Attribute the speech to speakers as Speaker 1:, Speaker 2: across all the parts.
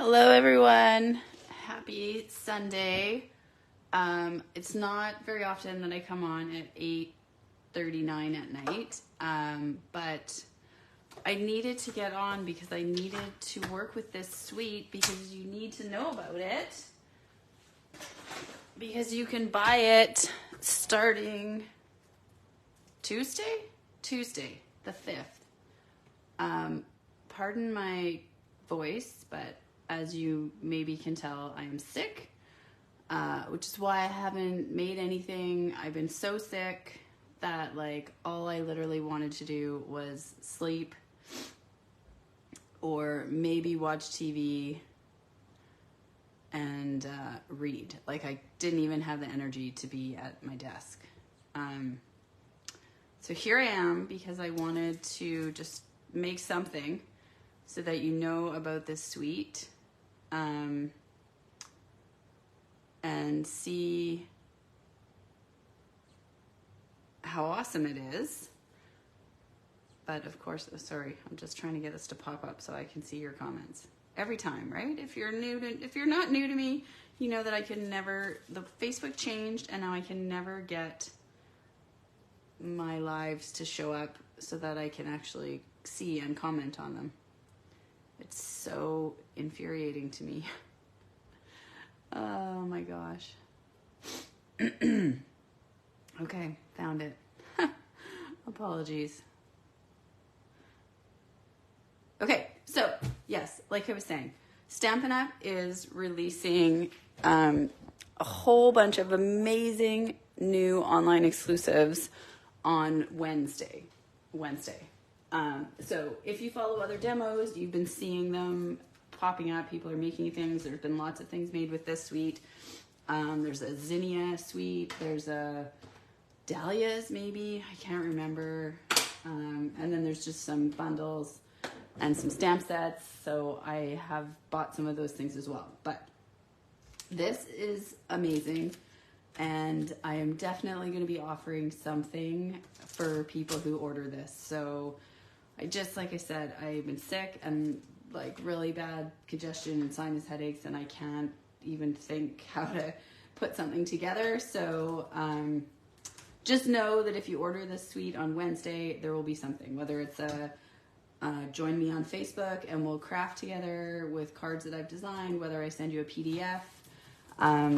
Speaker 1: Hello everyone, happy Sunday. It's not very often that I come on at 8:39 at night, but I needed to get on because I needed to work with this suite because you need to know about it because you can buy it starting Tuesday the 5th. Pardon my voice, but as you maybe can tell, I am sick, which is why I haven't made anything. I've been so sick that all I literally wanted to do was sleep or maybe watch TV and read. I didn't even have the energy to be at my desk. So here I am because I wanted to just make something so that you know about this suite and see how awesome it is. But of course, sorry, I'm just trying to get this to pop up so I can see your comments every time, right? If you're not new to me, you know that I can never, the Facebook changed and now I can never get my lives to show up so that I can actually see and comment on them. It's so infuriating to me. Oh my gosh. Okay, found it. Apologies. Okay, so yes, like I was saying, Stampin' Up! Is releasing a whole bunch of amazing new online exclusives on Wednesday. So if you follow other demos, you've been seeing them popping up. People are making things. There's been lots of things made with this suite. There's a zinnia suite. There's a dahlias, maybe. I can't remember. And then there's just some bundles and some stamp sets. So I have bought some of those things as well. But this is amazing. And I am definitely going to be offering something for people who order this. So like I said, I've been sick and really bad congestion and sinus headaches, and I can't even think how to put something together. So just know that if you order this suite on Wednesday, there will be something, whether it's join me on Facebook and we'll craft together with cards that I've designed, whether I send you a PDF.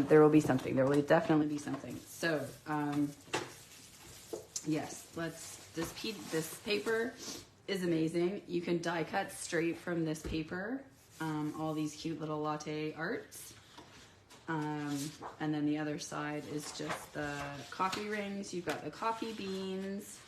Speaker 1: There will be something. There will definitely be something. So, yes, this paper is amazing. You can die cut straight from this paper, all these cute little latte arts. And then the other side is just the coffee rings. You've got the coffee beans.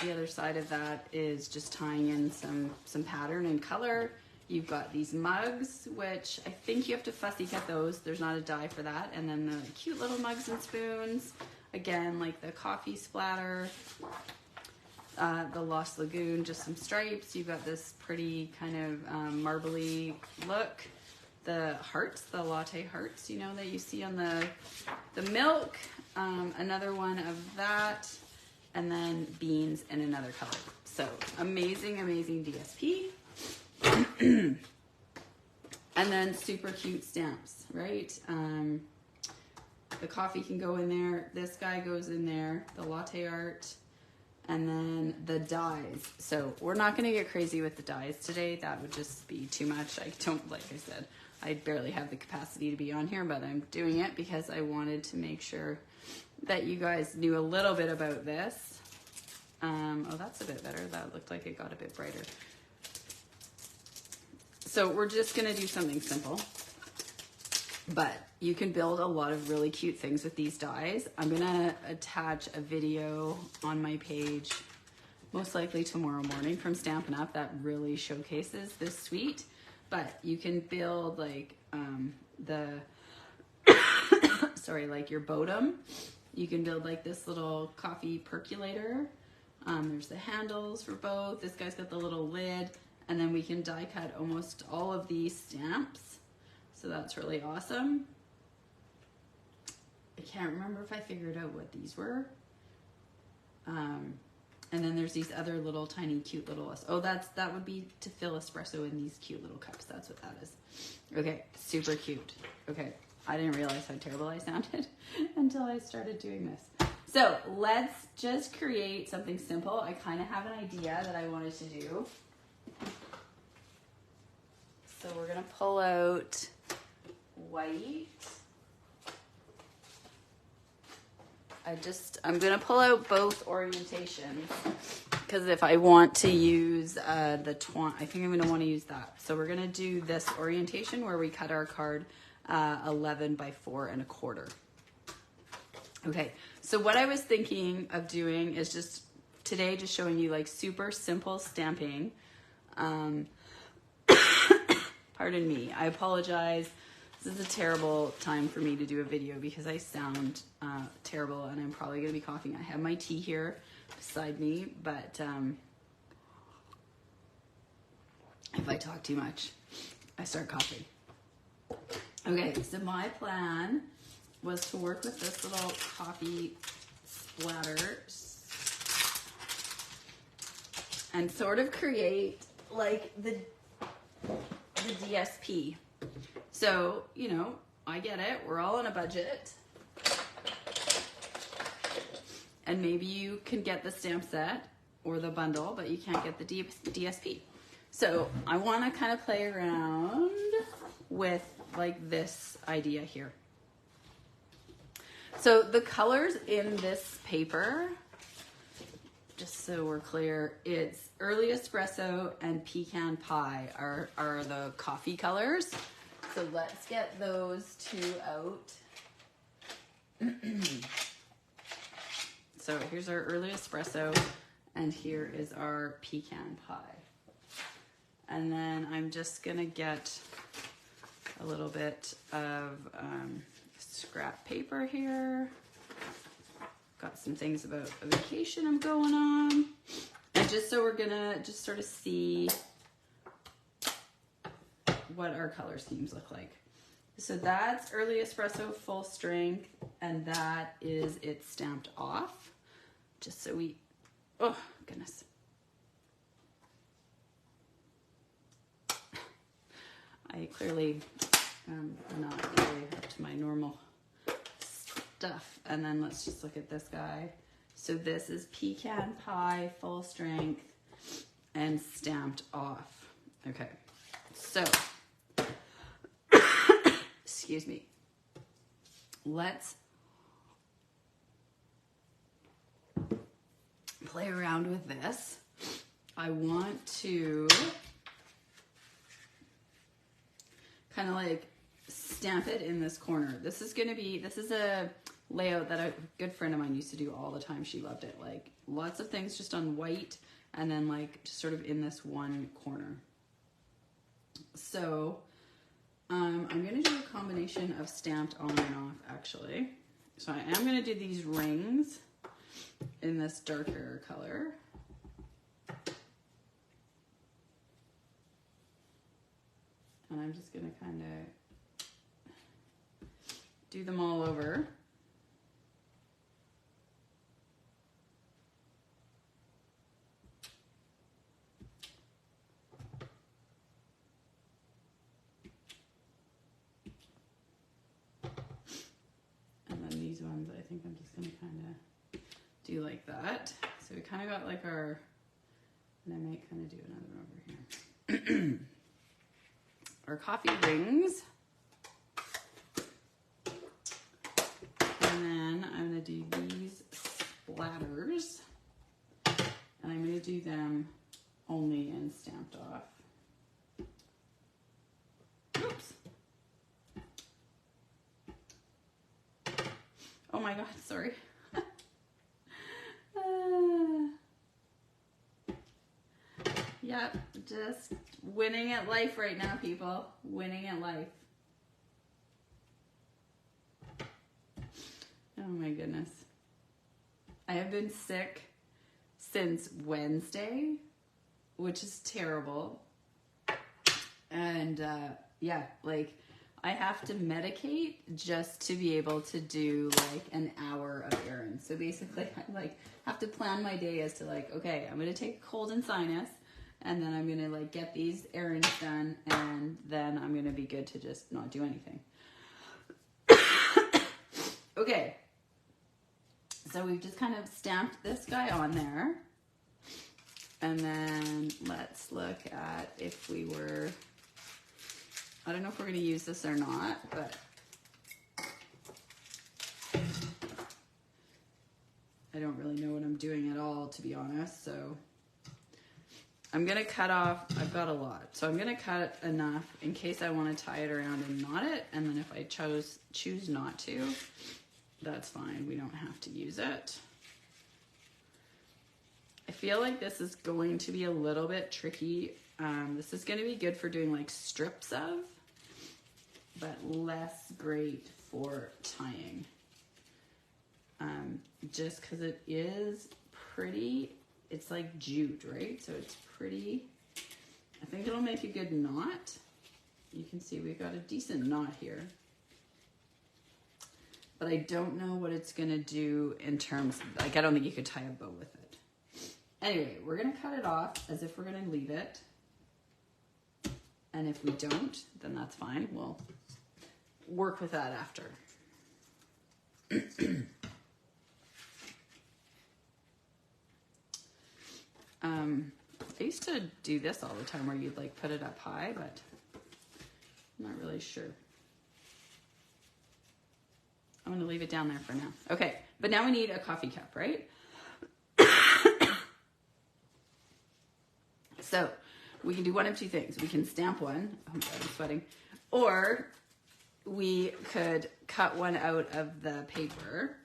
Speaker 1: The other side of that is just tying in some pattern and color. You've got these mugs, which I think you have to fussy cut those. There's not a die for that. And then the cute little mugs and spoons. Again, like the coffee splatter. The Lost Lagoon, just some stripes. You've got this pretty kind of marbly look. The hearts, the latte hearts, that you see on the milk. Another one of that. And then beans in another color. So amazing, amazing DSP. And then super cute stamps, right? The coffee can go in there. This guy goes in there, the latte art, and then the dies. So we're not going to get crazy with the dies today. That would just be too much. I don't, like I said, I barely have the capacity to be on here, but I'm doing it because I wanted to make sure that you guys knew a little bit about this. Oh, that's a bit better. That looked like it got a bit brighter. So we're just going to do something simple, but you can build a lot of really cute things with these dies. I'm going to attach a video on my page, most likely tomorrow morning, from Stampin' Up! That really showcases this suite. But you can build sorry, your Bodum. You can build this little coffee percolator. There's the handles for both. This guy's got the little lid. And then we can die cut almost all of these stamps. So that's really awesome. I can't remember if I figured out what these were. And then there's these other little tiny cute little, oh, that would be to fill espresso in these cute little cups. That's what that is. Okay, super cute. Okay, I didn't realize how terrible I sounded until I started doing this. So let's just create something simple. I kind of have an idea that I wanted to do. So we're gonna pull out white. I'm gonna pull out both orientations because if I want to use the twine, I think I'm gonna want to use that. So we're gonna do this orientation where we cut our card 11 by 4 1/4. Okay, so what I was thinking of doing is just today just showing you like super simple stamping. Pardon me, I apologize. This is a terrible time for me to do a video because I sound terrible and I'm probably going to be coughing. I have my tea here beside me, but if I talk too much, I start coughing. Okay, so my plan was to work with this little coffee splatter and sort of create like the DSP. So, you know, I get it. We're all on a budget. And maybe you can get the stamp set or the bundle, but you can't get the DSP. So I want to kind of play around with like this idea here. So the colors in this paper, just so we're clear, it's Early Espresso and Pecan Pie are the coffee colors. So let's get those two out. So here's our Early Espresso and here is our Pecan Pie. And then I'm just gonna get a little bit of scrap paper here. Got some things about a vacation I'm going on. And just so we're gonna just sort of see what our color schemes look like. So that's Early Espresso full strength, and that is it stamped off. Just so we, oh goodness. I clearly am not really up to my normal stuff. And then let's just look at this guy. So this is Pecan Pie full strength and stamped off. Okay, so excuse me. Let's play around with this. I want to kind of like stamp it in this corner. This is a layout that a good friend of mine used to do all the time. She loved it. Like lots of things just on white and then like just sort of in this one corner. So I'm going to do a combination of stamped on and off actually. So I am going to do these rings in this darker color. And I'm just going to kind of do them all over. And then these ones, I think I'm just going to kind of do like that. So we kind of got like our, and I might kind of do another over here. Our coffee rings. And then I'm going to do these splatters. And I'm going to do them only in stamped off. Oops. Oh my God, sorry. Yep, just winning at life right now, people. Winning at life. Oh my goodness. I have been sick since Wednesday, which is terrible. And yeah, like I have to medicate just to be able to do like an hour of errands. So basically I like have to plan my day as to like, okay, I'm gonna take a cold and sinus, and then I'm gonna like get these errands done, and then I'm gonna be good to just not do anything. Okay, so we've just kind of stamped this guy on there, and then let's look at if we were, I don't know if we're going to use this or not, but I don't really know what I'm doing at all, to be honest. So I'm going to cut off, I've got a lot, so I'm going to cut enough in case I want to tie it around and knot it, and then if I choose not to, that's fine. We don't have to use it. I feel like this is going to be a little bit tricky. This is going to be good for doing like strips of, but less great for tying. Just because it is pretty, it's like jute, right? So it's pretty, I think it'll make a good knot. You can see we've got a decent knot here. But I don't know what it's gonna do in terms of, like, I don't think you could tie a bow with it. Anyway, we're gonna cut it off as if we're gonna leave it. And if we don't, then that's fine. We'll work with that after. I used to do this all the time where you'd like put it up high, but I'm not really sure. I'm gonna leave it down there for now. Okay, but now we need a coffee cup, right? So we can do one of two things. We can stamp one. Oh my God, I'm sweating. Or we could cut one out of the paper.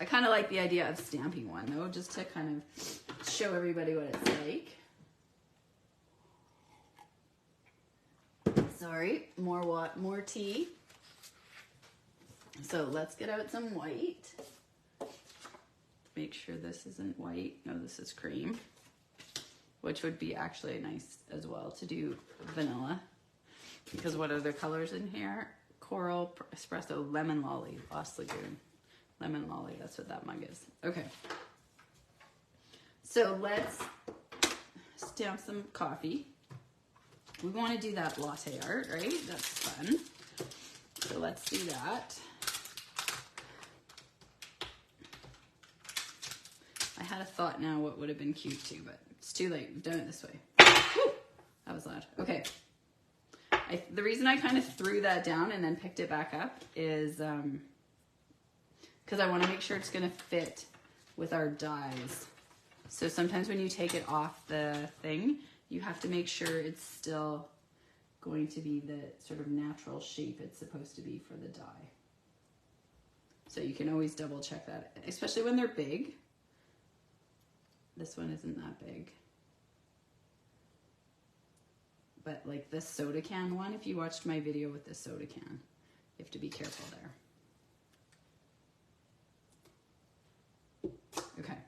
Speaker 1: I kind of like the idea of stamping one though, just to kind of show everybody what it's like. Sorry, more tea. So let's get out some white. Make sure this isn't white. No, this is cream, which would be actually nice as well to do vanilla. Because what are the colors in here? Coral, espresso, lemon lolly, Lost Lagoon. Lemon lolly, that's what that mug is. Okay. So let's stamp some coffee. We want to do that latte art, right? That's fun. So let's do that. I had a thought now what would have been cute too, but it's too late. We've done it this way. Woo! That was loud. Okay. The reason I kind of threw that down and then picked it back up is because I want to make sure it's going to fit with our dies. So sometimes when you take it off the thing, you have to make sure it's still going to be the sort of natural shape it's supposed to be for the die. So you can always double check that, especially when they're big. This one isn't that big. But like this soda can one, if you watched my video with this soda can, you have to be careful there. Okay.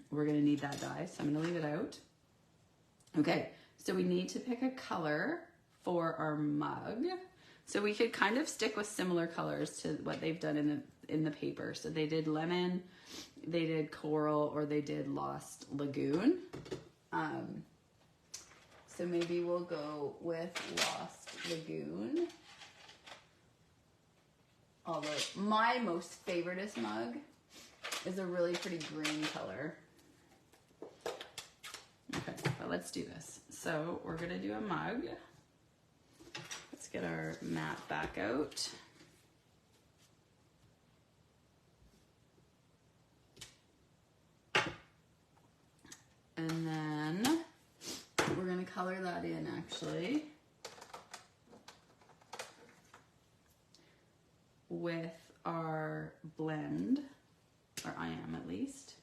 Speaker 1: We're gonna need that die, so I'm gonna leave it out. Okay, so we need to pick a color for our mug. So we could kind of stick with similar colors to what they've done in the paper. So they did lemon, they did coral, or they did Lost Lagoon. So maybe we'll go with Lost Lagoon. Although my most favoriteest mug is a really pretty green color. Okay, but let's do this. So we're gonna do a mug. Let's get our mat back out. And then we're gonna color that in actually with our blend, or I am at least.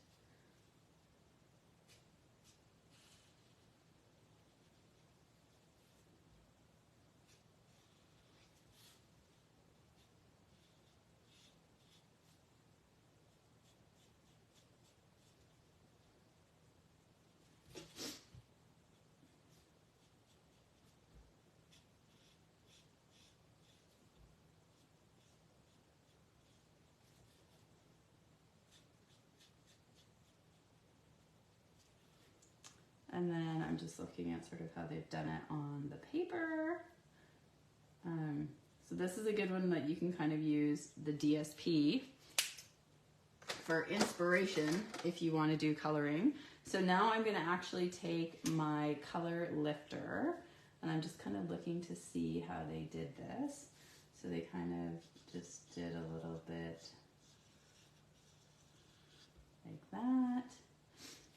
Speaker 1: And then I'm just looking at sort of how they've done it on the paper. So this is a good one that you can kind of use the DSP for inspiration if you want to do coloring. So now I'm going to actually take my color lifter, and I'm just kind of looking to see how they did this. So they kind of just did a little bit like that.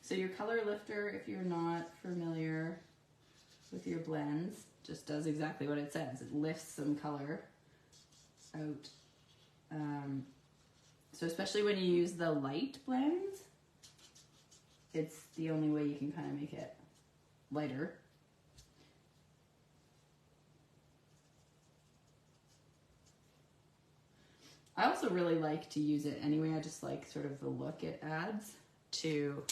Speaker 1: So your color lifter, if you're not familiar with your blends, just does exactly what it says. It lifts some color out. So especially when you use the light blends, it's the only way you can kind of make it lighter. I also really like to use it anyway. I just like sort of the look it adds to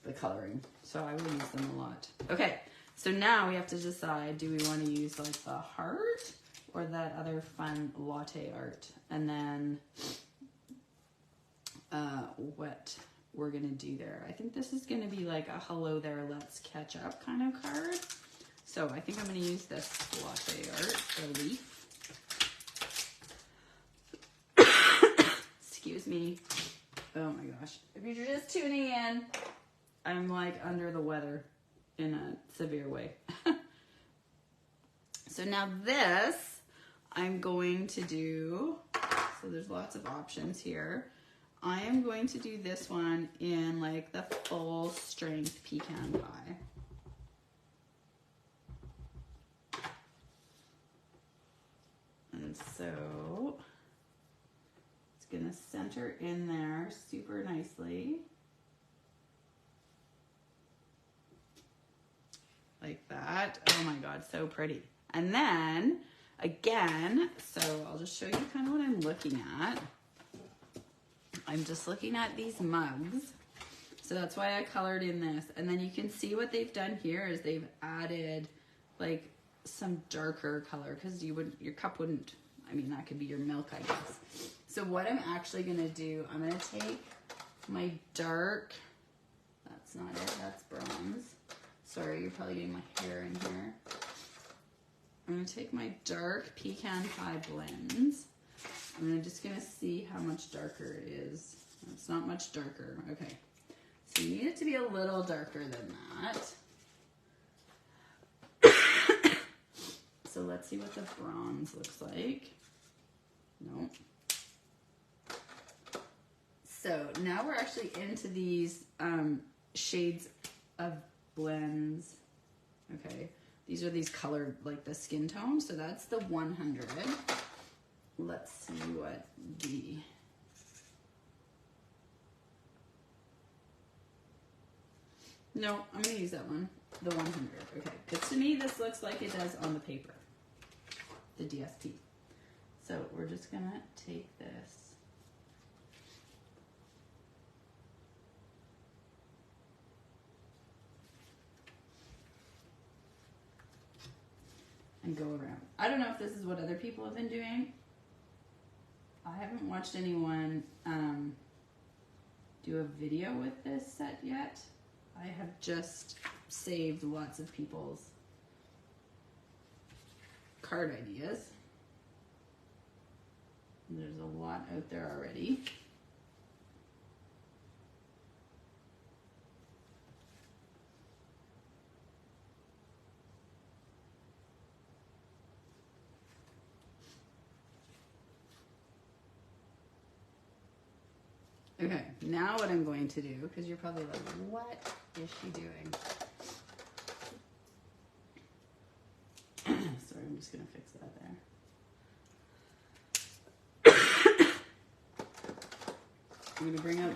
Speaker 1: the coloring. So I will use them a lot. Okay, so now we have to decide, do we want to use like the heart or that other fun latte art? And then what we're gonna do there. I think this is gonna be like a hello there, let's catch up kind of card. So I think I'm gonna use this latte art, or leaf. Excuse me. Oh my gosh. If you're just tuning in, I'm like under the weather in a severe way. So now this, I'm going to do, so there's lots of options here. I am going to do this one in like the full strength pecan pie. And so it's gonna center in there super nicely. Like that. Oh my God, so pretty. And then again, so I'll just show you kind of what I'm looking at. I'm just looking at these mugs. So that's why I colored in this. And then you can see what they've done here is they've added like some darker color, because your cup wouldn't, I mean, that could be your milk, I guess. So what I'm actually gonna do, I'm gonna take my dark, that's not it, that's bronze. Sorry, you're probably getting my hair in here. I'm gonna take my dark pecan pie blends. I'm just gonna see how much darker it is. It's not much darker, okay. So you need it to be a little darker than that. So let's see what the bronze looks like. Nope. So now we're actually into these shades of blends. Okay, these are these colored, like the skin tone. So that's the 100. Let's see what the no, I'm gonna use that one, the 100. Okay, because to me this looks like it does on the paper, the DSP. So we're just gonna take this and go around. I don't know if this is what other people have been doing. I haven't watched anyone do a video with this set yet. I have just saved lots of people's card ideas. There's a lot out there already. Okay, now what I'm going to do, because you're probably like, what is she doing? Sorry, I'm just going to fix that there. I'm going to bring out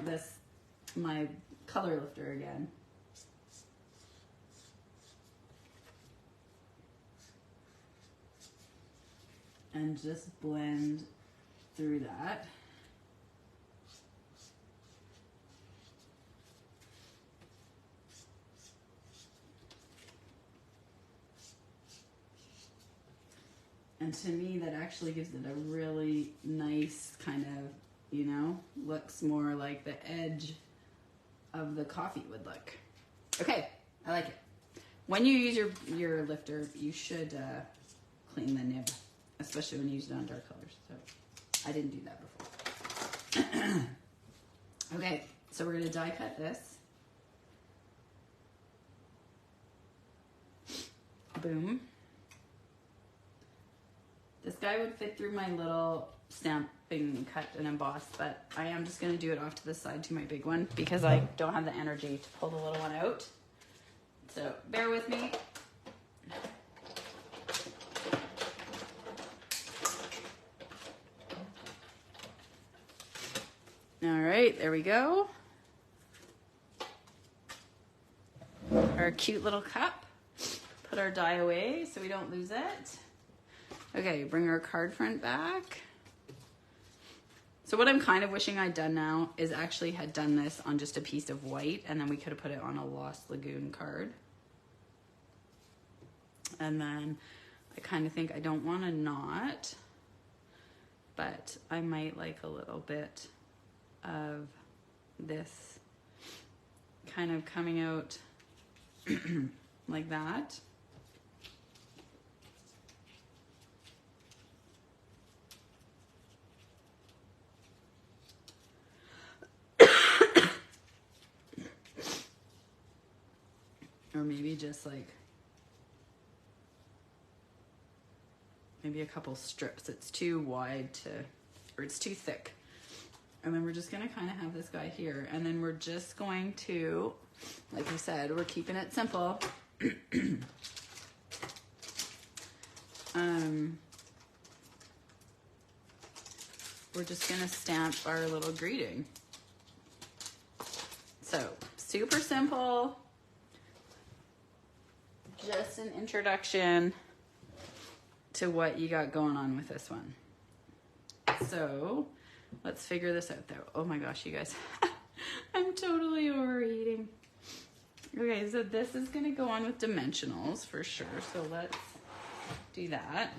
Speaker 1: my color lifter again. And just blend through that. And to me, that actually gives it a really nice kind of, you know, looks more like the edge of the coffee would look. Okay, I like it. When you use your lifter, you should clean the nib, especially when you use it on dark colors. So I didn't do that before. Okay, so we're gonna die cut this. Boom. This guy would fit through my little Stampin cut and emboss, but I am just gonna do it off to the side to my big one because I don't have the energy to pull the little one out. So bear with me. All right, there we go. Our cute little cup. Put our die away so we don't lose it. Okay, bring our card front back. So what I'm kind of wishing I'd done now is actually had done this on just a piece of white, and then we could have put it on a Lost Lagoon card. And then I kind of think I don't want to knot, but I might like a little bit of this kind of coming out like that. Or maybe just like, maybe a couple strips. It's too wide to, or it's too thick. And then we're just gonna kind of have this guy here. And then we're just going to, like I said, we're keeping it simple. We're just gonna stamp our little greeting. So super simple. Just an introduction to what you got going on with this one. So let's figure this out though. Oh my gosh, you guys, I'm totally overeating. Okay, so this is gonna go on with dimensionals for sure. So let's do that.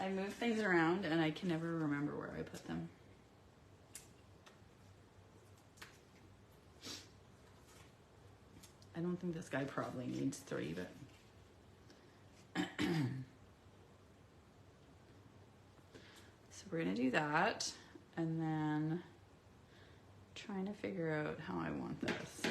Speaker 1: I move things around and I can never remember where I put them. I don't think this guy probably needs 3, but so we're gonna do that, and then trying to figure out how I want this.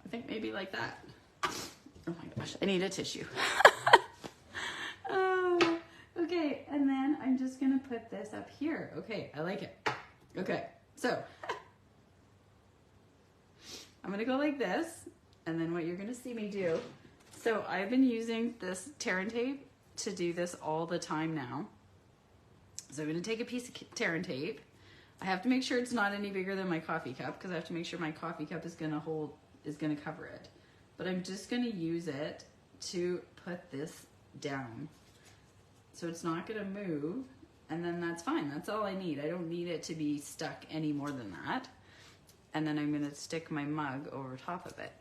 Speaker 1: I think maybe like that. Oh my gosh, I need a tissue. Okay, and then I'm just gonna put this up here. Okay, I like it. Okay, so I'm gonna go like this, and then what you're gonna see me do. So I've been using this tear and tape to do this all the time now. So I'm gonna take a piece of tear and tape. I have to make sure it's not any bigger than my coffee cup because I have to make sure my coffee cup is gonna cover it. But I'm just gonna use it to put this down. So it's not gonna move, and then that's fine. That's all I need. I don't need it to be stuck any more than that. And then I'm gonna stick my mug over top of it.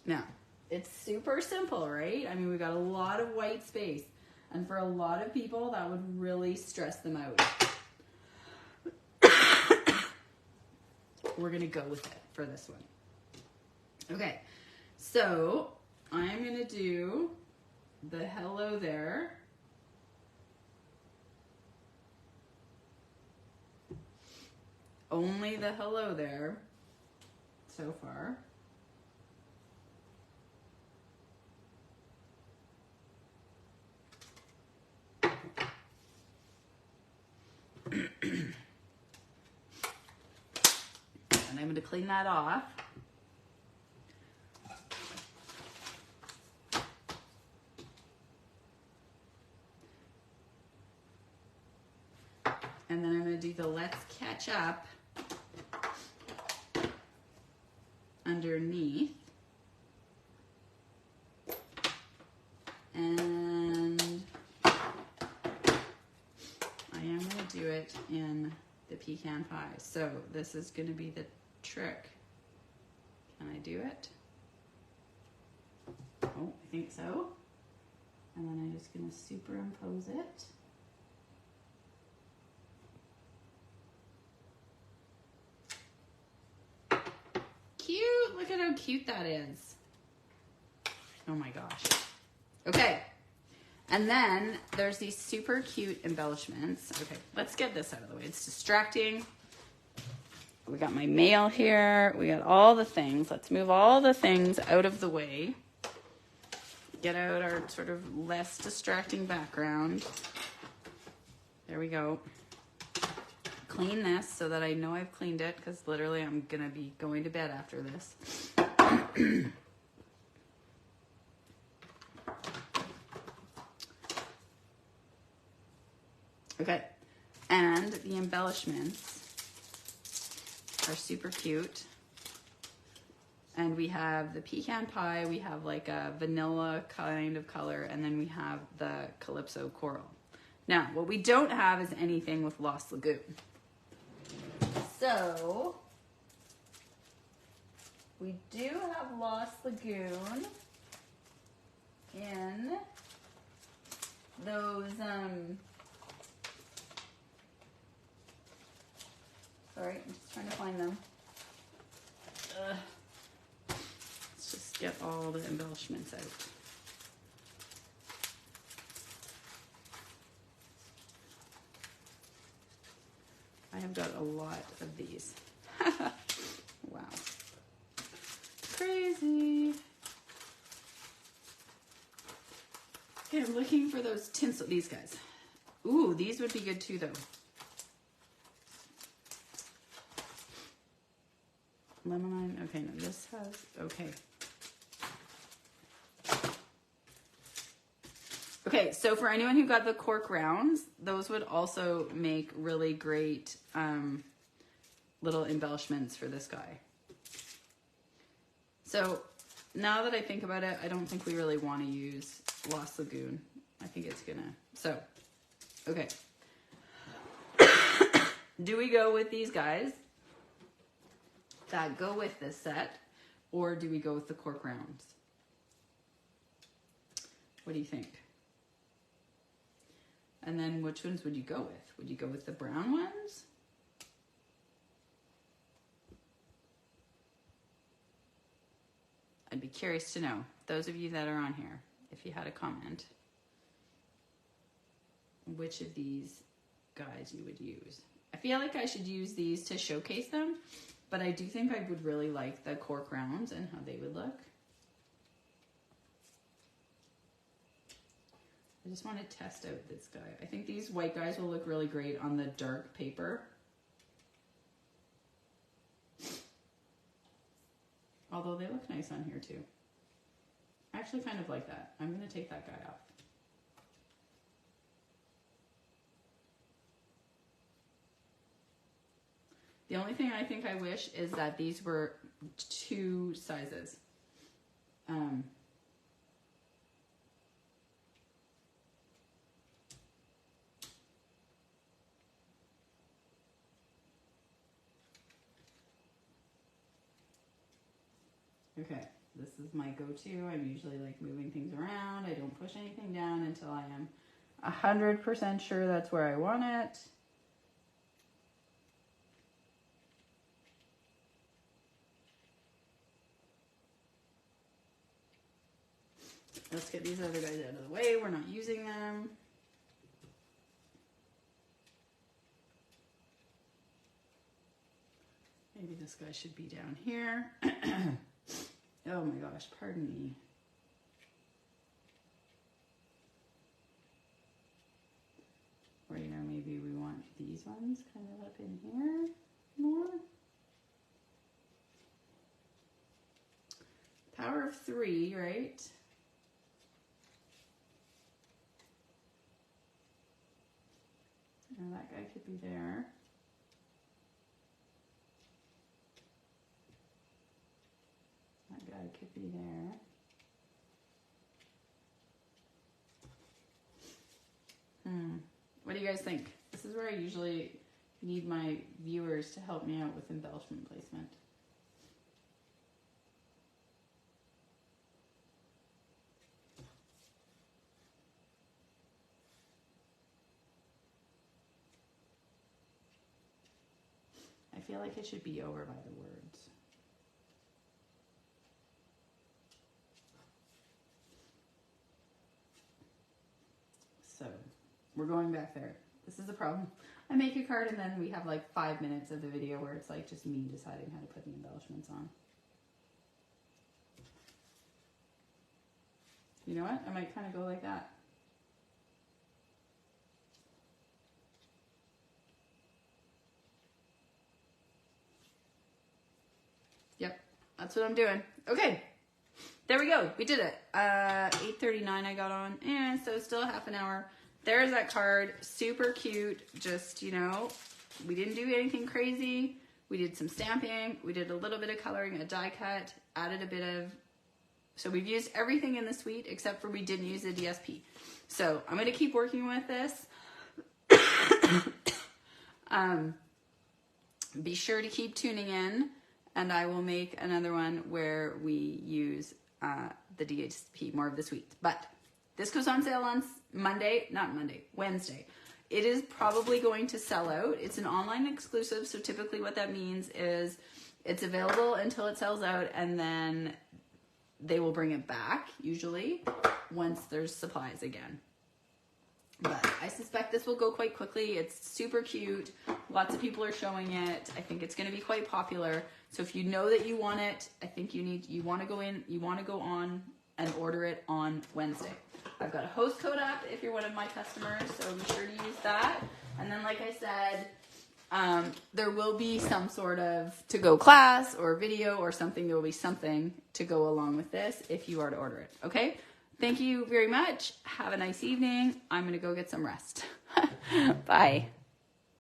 Speaker 1: Now, it's super simple, right? I mean, we got a lot of white space, and for a lot of people, that would really stress them out. We're gonna go with it for this one. Okay, so I'm gonna do the hello there. Only the hello there so far. I'm going to clean that off. And then I'm going to do the Let's Catch Up underneath. And I am going to do it in the pecan pie. So this is going to be the trick. Can I do it? Oh, I think so. And then I'm just going to superimpose it. Cute! Look at how cute that is. Oh my gosh. Okay. And then there's these super cute embellishments. Okay, let's get this out of the way. It's distracting. We got my mail here. We got all the things. Let's move all the things out of the way. Get out our sort of less distracting background. There we go. Clean this so that I know I've cleaned it, because literally I'm gonna be going to bed after this. Okay, and the embellishments are super cute. And we have the pecan pie, we have like a vanilla kind of color, and then we have the Calypso coral. Now, what we don't have is anything with Lost Lagoon. So, we do have Lost Lagoon in those, sorry, I'm just trying to find them. Let's just get all the embellishments out. I have got a lot of these. Wow. Crazy. Okay, I'm looking for those tinsel, these guys. Ooh, these would be good too though. Lemon lime, okay, no, this has, okay. Okay, so for anyone who got the cork rounds, those would also make really great little embellishments for this guy. So now that I think about it, I don't think we really want to use Lost Lagoon. I think it's gonna, so, okay. Do we go with these guys that go with this set, or do we go with the cork rounds? What do you think? And then which ones would you go with? Would you go with the brown ones? I'd be curious to know, those of you that are on here, if you had a comment, which of these guys you would use. I feel like I should use these to showcase them, but I do think I would really like the cork rounds and how they would look. I just want to test out this guy. I think these white guys will look really great on the dark paper. Although they look nice on here too. I actually kind of like that. I'm going to take that guy off. The only thing I think I wish is that these were 2 sizes. Okay, this is my go-to. I'm usually like moving things around. I don't push anything down until I am 100% sure that's where I want it. Let's get these other guys out of the way. We're not using them. Maybe this guy should be down here. Oh my gosh, pardon me. Or, you know, maybe we want these ones kind of up in here more. 3, right? Now that guy could be there. That guy could be there. What do you guys think? This is where I usually need my viewers to help me out with embellishment placement. I feel like it should be over by the words. So we're going back there. This is the problem. I make a card and then we have like 5 minutes of the video where it's like just me deciding how to put the embellishments on. You know what? I might kind of go like that. Yep, that's what I'm doing. Okay, there we go. We did it. 8:39 I got on, and so still a half an hour. There's that card. Super cute. Just, you know, we didn't do anything crazy. We did some stamping. We did a little bit of coloring, a die cut, added a bit of... So we've used everything in the suite except for we didn't use the DSP. So I'm going to keep working with this. Be sure to keep tuning in, and I will make another one where we use the DSP, more of the suite. But this goes on sale on Wednesday. It is probably going to sell out. It's an online exclusive, so typically what that means is it's available until it sells out, and then they will bring it back, usually, once there's supplies again. But I suspect this will go quite quickly. It's super cute. Lots of people are showing it. I think it's going to be quite popular. So if you know that you want it, I think you want to go on and order it on Wednesday. I've got a host code up if you're one of my customers, so be sure to use that. And then, like I said, there will be some sort of to-go class or video or something. There will be something to go along with this if you are to order it. Okay? Thank you very much. Have a nice evening. I'm going to go get some rest. Bye.